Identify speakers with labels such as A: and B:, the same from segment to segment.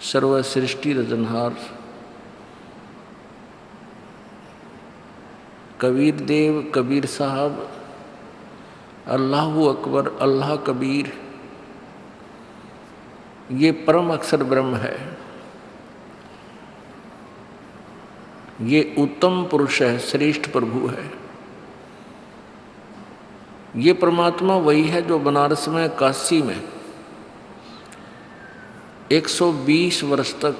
A: सर्व सृष्टि रचनहार कबीर देव कबीर साहब, अल्लाहु अकबर अल्लाह कबीर, ये परम अक्षर ब्रह्म है, ये उत्तम पुरुष है, श्रेष्ठ प्रभु है। ये परमात्मा वही है जो बनारस में काशी में 120 वर्ष तक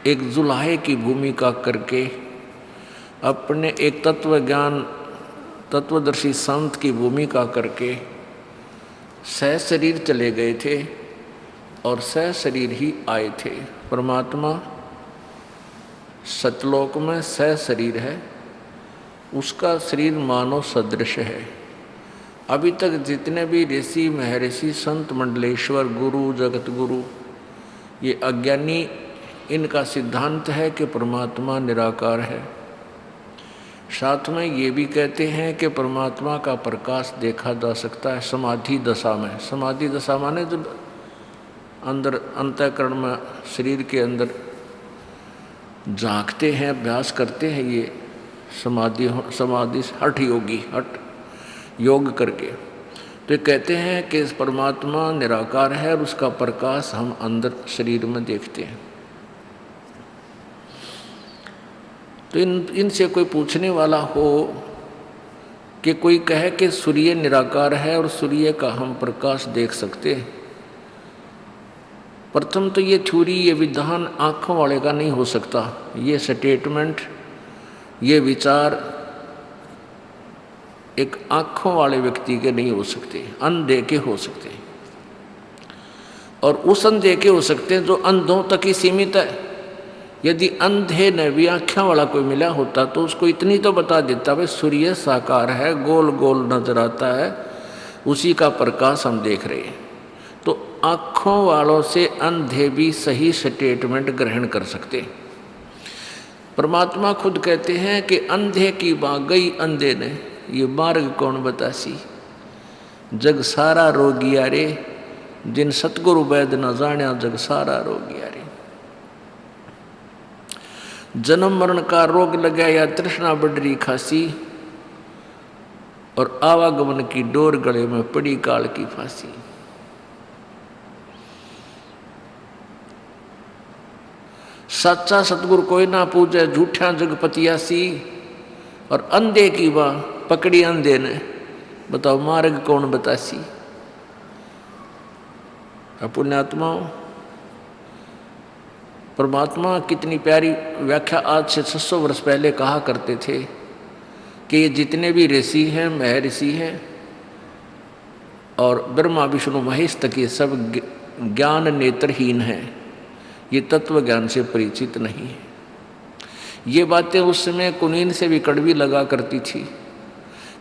A: एक जुलाहे की भूमिका करके अपने एक तत्वदर्शी संत की भूमिका करके सह शरीर चले गए थे और सह शरीर ही आए थे। परमात्मा सतलोक में सह शरीर है, उसका शरीर मानव सदृश है। अभी तक जितने भी ऋषि महर्षि संत मंडलेश्वर गुरु जगत गुरु ये अज्ञानी, इनका सिद्धांत है कि परमात्मा निराकार है। साथ में ये भी कहते हैं कि परमात्मा का प्रकाश देखा जा सकता है समाधि दशा में। समाधि दशा माने जब अंदर अंतःकरण में शरीर के अंदर झांकते हैं, अभ्यास करते हैं, ये समाधि हठ योगी, हठ योग करके। तो ये कहते हैं कि इस परमात्मा निराकार है और उसका प्रकाश हम अंदर शरीर में देखते हैं। तो इनसे कोई पूछने वाला हो कि कोई कहे कि सूर्य निराकार है और सूर्य का हम प्रकाश देख सकते हैं, प्रथम तो ये थ्योरी, ये विधान आँखों वाले का नहीं हो सकता। ये स्टेटमेंट, ये विचार एक आँखों वाले व्यक्ति के नहीं हो सकते, अंधे के हो सकते हैं। और उस अंधे के हो सकते हैं जो अंधों तक ही सीमित है। यदि अंधे ने भी आँखें वाला कोई मिला होता तो उसको इतनी तो बता देता, भाई सूर्य साकार है, गोल गोल नजर आता है, उसी का प्रकाश हम देख रहे हैं। तो आँखों वालों से अंधे भी सही स्टेटमेंट ग्रहण कर सकते हैं। परमात्मा खुद कहते हैं कि अंधे की बात गई अंधे ने, ये मार्ग कौन बतासी, जग सारा रोगिया रे, जिन सतगुरु वैद न जाण्या जग सारा रोगिया रे। जन्म मरण का रोग लगा या तृष्णा बढ़री खासी, और आवागमन की डोर गले में पड़ी काल की फांसी। सच्चा सतगुरु कोई ना पूजे झूठा जगपतियासी, और अंधे की बात पकड़ी अंधे ने, बताओ मार्ग कौन बतासी। पुण्यात्माओं, परमात्मा कितनी प्यारी व्याख्या आज से 600 वर्ष पहले कहा करते थे कि ये जितने भी ऋषि हैं, महर्षि हैं और ब्रह्मा विष्णु महेश तक, ये सब ज्ञान नेत्रहीन हैं, ये तत्व ज्ञान से परिचित नहीं है। ये बातें उस समय कुनीन से भी कड़वी लगा करती थी,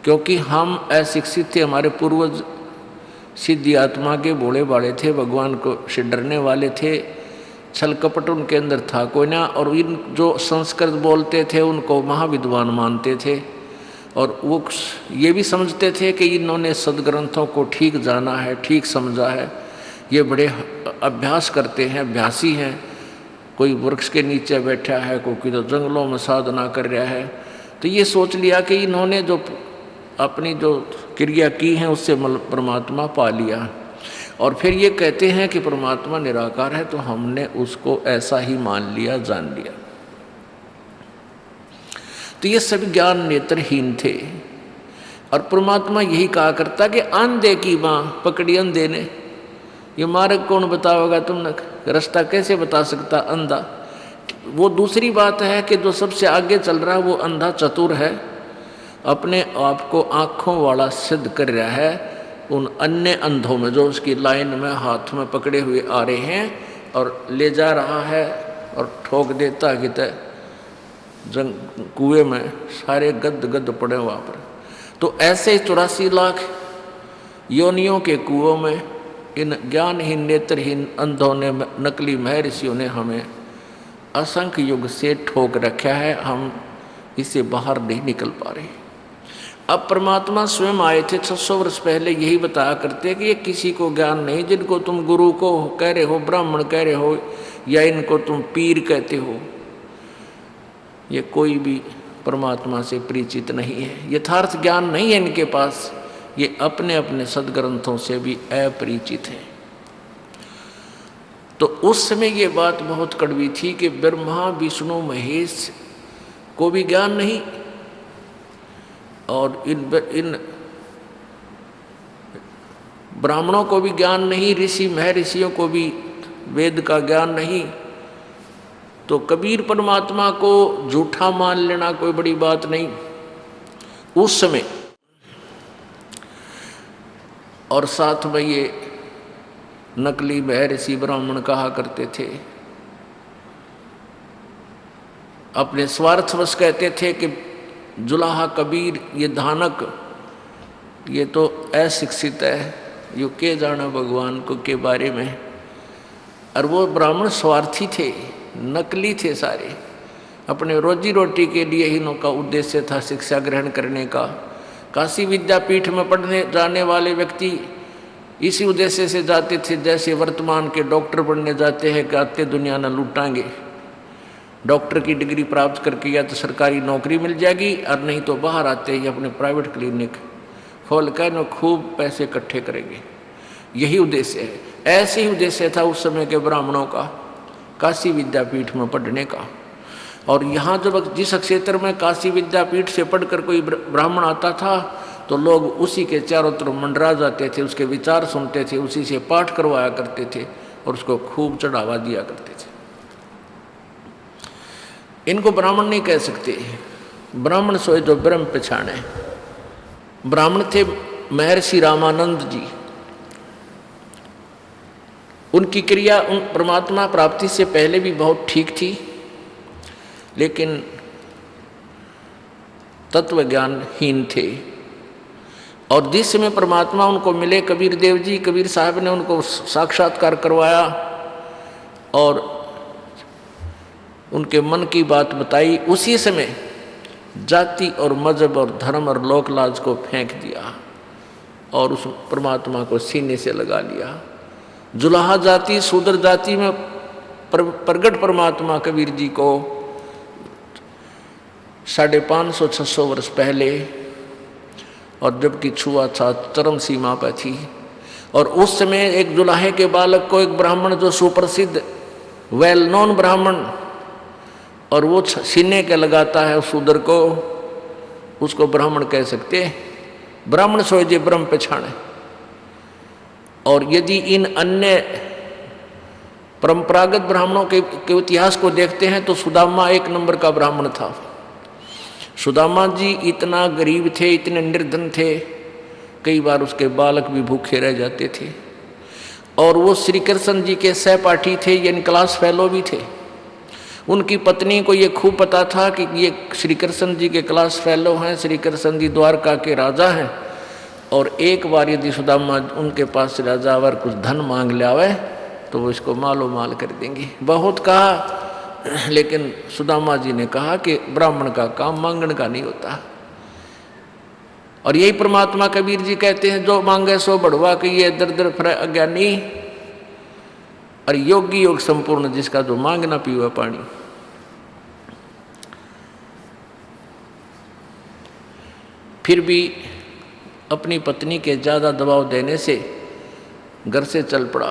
A: क्योंकि हम अशिक्षित थे। हमारे पूर्वज सिद्धि आत्मा के भोले भाले थे, भगवान को से डरने वाले थे, छल कपट उनके अंदर था कोई ना। और इन जो संस्कृत बोलते थे उनको महाविद्वान मानते थे, और वो ये भी समझते थे कि इन्होंने सदग्रंथों को ठीक जाना है, ठीक समझा है, ये बड़े अभ्यास करते हैं, अभ्यासी हैं। कोई वृक्ष के नीचे बैठा है, कोई तो जंगलों में साधना कर रहा है। तो ये सोच लिया कि इन्होंने जो अपनी जो क्रिया की है उससे परमात्मा पा लिया। और फिर ये कहते हैं कि परमात्मा निराकार है, तो हमने उसको ऐसा ही मान लिया, जान लिया। तो ये सभी ज्ञान नेत्रहीन थे। और परमात्मा यही कहा करता कि अंधे की बाँ पकड़ी अंधे ने, ये मार्ग कौन बताओगा, तुमने रास्ता कैसे बता सकता अंधा। वो दूसरी बात है कि जो सबसे आगे चल रहा है वो अंधा चतुर है, अपने आप को आँखों वाला सिद्ध कर रहा है उन अन्य अंधों में, जो उसकी लाइन में हाथ में पकड़े हुए आ रहे हैं और ले जा रहा है और ठोक देता कि कुएं में सारे गद गद पड़े वहाँ पर। तो ऐसे 84 लाख योनियों के कुओं में इन ज्ञानहीन नेत्रहीन अंधों ने, नकली महर्षियों ने हमें असंख्य युग से ठोक रखा है। हम इससे बाहर नहीं निकल पा रहे। अब परमात्मा स्वयं आए थे 600 वर्ष पहले, यही बताया करते कि ये किसी को ज्ञान नहीं, जिनको तुम गुरु को कह रहे हो, ब्राह्मण कह रहे हो, या इनको तुम पीर कहते हो, ये कोई भी परमात्मा से परिचित नहीं है, यथार्थ ज्ञान नहीं है इनके पास, ये अपने अपने सदग्रंथों से भी अपरिचित हैं। तो उस समय ये बात बहुत कड़वी थी कि ब्रह्मा विष्णु महेश को भी ज्ञान नहीं, और इन ब्राह्मणों को भी ज्ञान नहीं, ऋषि महर्षियों को भी वेद का ज्ञान नहीं, तो कबीर परमात्मा को झूठा मान लेना कोई बड़ी बात नहीं उस समय। और साथ में ये नकली महर्षि ब्राह्मण कहा करते थे, अपने स्वार्थवश कहते थे कि जुलाहा कबीर ये धानक ये तो अशिक्षित है, यो के जाना भगवान को के बारे में। और वो ब्राह्मण स्वार्थी थे, नकली थे सारे, अपने रोजी रोटी के लिए ही इनका उद्देश्य था शिक्षा ग्रहण करने का। काशी विद्यापीठ में पढ़ने जाने वाले व्यक्ति इसी उद्देश्य से जाते थे जैसे वर्तमान के डॉक्टर बनने जाते हैं कि आते दुनिया न लूटांगे, डॉक्टर की डिग्री प्राप्त करके या तो सरकारी नौकरी मिल जाएगी, और नहीं तो बाहर आते ही अपने प्राइवेट क्लिनिक खोल कर न खूब पैसे इकट्ठे करेंगे, यही उद्देश्य है। ऐसे ही उद्देश्य था उस समय के ब्राह्मणों का काशी विद्यापीठ में पढ़ने का। और यहाँ जब जिस क्षेत्र में काशी विद्यापीठ से पढ़कर कोई ब्राह्मण आता था तो लोग उसी के चारों तरफ मंडरा जाते थे, उसके विचार सुनते थे, उसी से पाठ करवाया करते थे और उसको खूब चढ़ावा दिया करते थे। इनको ब्राह्मण नहीं कह सकते, ब्राह्मण सोए जो ब्रह्म पहचाने। ब्राह्मण थे महर्षि रामानंद जी, उनकी क्रिया उन परमात्मा प्राप्ति से पहले भी बहुत ठीक थी, लेकिन तत्व ज्ञानहीन थे। और जिस समय परमात्मा उनको मिले कबीर देव जी, कबीर साहब ने उनको साक्षात्कार करवाया और उनके मन की बात बताई, उसी समय जाति और मजहब और धर्म और लोकलाज को फेंक दिया और उस परमात्मा को सीने से लगा लिया। जुलाहा जाति शूद्र जाति में प्रगट परमात्मा कबीर जी को 550-600 वर्ष पहले, और जबकि छुआ था चरम सीमा पर थी। और उस समय एक जुलाहे के बालक को एक ब्राह्मण जो सुप्रसिद्ध वेल नोन ब्राह्मण, और वो सीने के लगाता है उस शूद्र को, उसको ब्राह्मण कह सकते। ब्राह्मण सोए जे ब्रह्म पहचाने। और यदि इन अन्य परंपरागत ब्राह्मणों के इतिहास को देखते हैं तो सुदामा एक नंबर का ब्राह्मण था। सुदामा जी इतना गरीब थे, इतने निर्धन थे, कई बार उसके बालक भी भूखे रह जाते थे। और वो श्री कृष्ण जी के सहपाठी थे, यानी क्लास फेलो भी थे। उनकी पत्नी को ये खूब पता था कि ये श्री कृष्ण जी के क्लास फेलो हैं, श्री कृष्ण जी द्वारका के राजा हैं। और एक बार यदि सुदामा उनके पास से राजा अगर कुछ धन मांग ले आवे तो वो इसको मालो माल कर देंगे। बहुत कहा, लेकिन सुदामा जी ने कहा कि ब्राह्मण का काम मांगण का नहीं होता। और यही परमात्मा कबीर जी कहते हैं, जो मांगे सो बढ़वा कि ये दर दर फिर अज्ञानी, और योगी योग संपूर्ण जिसका जो मांग ना पीवा पानी। फिर भी अपनी पत्नी के ज्यादा दबाव देने से घर से चल पड़ा।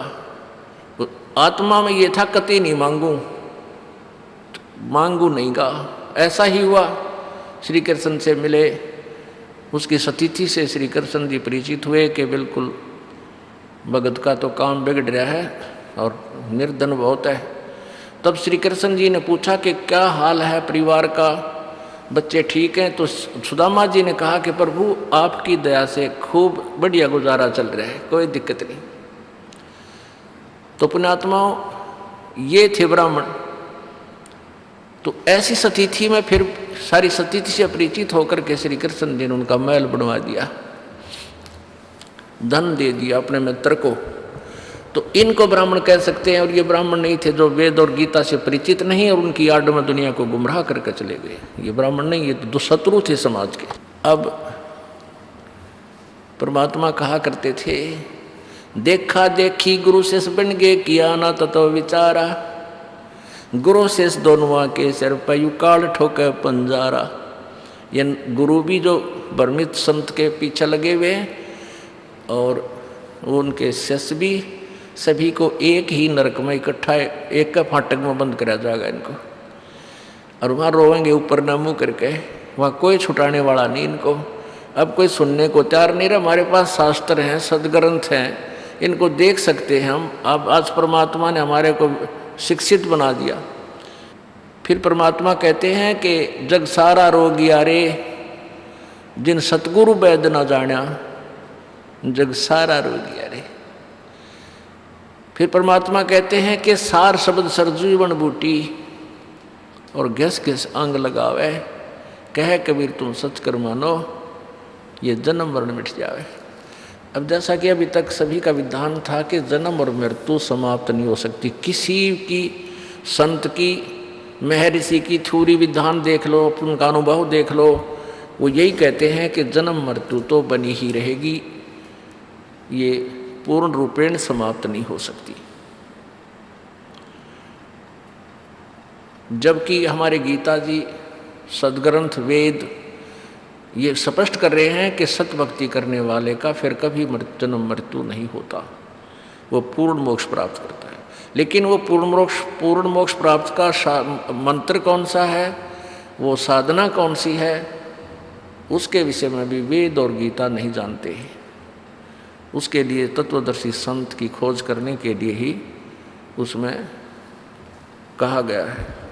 A: तो आत्मा में ये था कतई नहीं मांगू नहीं गा। ऐसा ही हुआ, श्री कृष्ण से मिले, उसकी सतीथि से श्री कृष्ण जी परिचित हुए कि बिल्कुल भगत का तो काम बिगड़ रहा है और निर्धन बहुत है। तब श्री कृष्ण जी ने पूछा कि क्या हाल है परिवार का, बच्चे ठीक हैं? तो सुदामा जी ने कहा कि प्रभु आपकी दया से खूब बढ़िया गुजारा चल रहा है, कोई दिक्कत नहीं। तो पुण्यात्माओं, ये थे ब्राह्मण। तो ऐसी सतीथि में फिर सारी सतीथि से परिचित होकर के श्री कृष्ण जी ने उनका महल बनवा दिया, धन दे दिया अपने मित्र को। तो इनको ब्राह्मण कह सकते हैं। और ये ब्राह्मण नहीं थे जो वेद और गीता से परिचित नहीं और उनकी आड़ में दुनिया को गुमराह करके चले गए। ये ब्राह्मण नहीं, ये तो शत्रु थे समाज के। अब परमात्मा कहा करते थे, देखा देखी गुरु शिष्य बन गए, किया ना ततो विचारा, गुरु शिष्य दोनों के सिर पर युकाल ठोके पंजारा। ये गुरु भी जो भ्रमित संत के पीछे लगे हुए हैं और उनके शिष्य भी, सभी को एक ही नरक में इकट्ठा एक का फाटक में बंद कराया जाएगा इनको, और वहाँ रोएंगे ऊपर न मुँह करके, वहाँ कोई छुटाने वाला नहीं इनको। अब कोई सुनने को तैयार नहीं रहा। हमारे पास शास्त्र हैं, सदग्रंथ हैं, इनको देख सकते हैं हम। अब आज परमात्मा ने हमारे को शिक्षित बना दिया। फिर परमात्मा कहते हैं कि जग सारा रोगिया रे, जिन सतगुरु वैद्य न जाना, जग सारा रोगिया रे। फिर परमात्मा कहते हैं कि सार शब्द सरजूवन बूटी, और घिस घिस अंग लगावे, कह कबीर तुम सच कर मानो, ये जन्म मरण मिट जावे। अब जैसा कि अभी तक सभी का विधान था कि जन्म और मृत्यु समाप्त नहीं हो सकती। किसी की, संत की, महर्षि की थ्योरी विधान देख लो, उनका अनुभव देख लो, वो यही कहते हैं कि जन्म मृत्यु तो बनी ही रहेगी, ये पूर्ण रूपेण समाप्त नहीं हो सकती। जबकि हमारे गीता जी, सदग्रंथ, वेद ये स्पष्ट कर रहे हैं कि सत भक्ति करने वाले का फिर कभी जन्म मृत्यु नहीं होता, वो पूर्ण मोक्ष प्राप्त करता है। लेकिन वो पूर्ण मोक्ष प्राप्त का मंत्र कौन सा है, वो साधना कौन सी है, उसके विषय में भी वेद और गीता नहीं जानते हैं। उसके लिए तत्वदर्शी संत की खोज करने के लिए ही उसमें कहा गया है।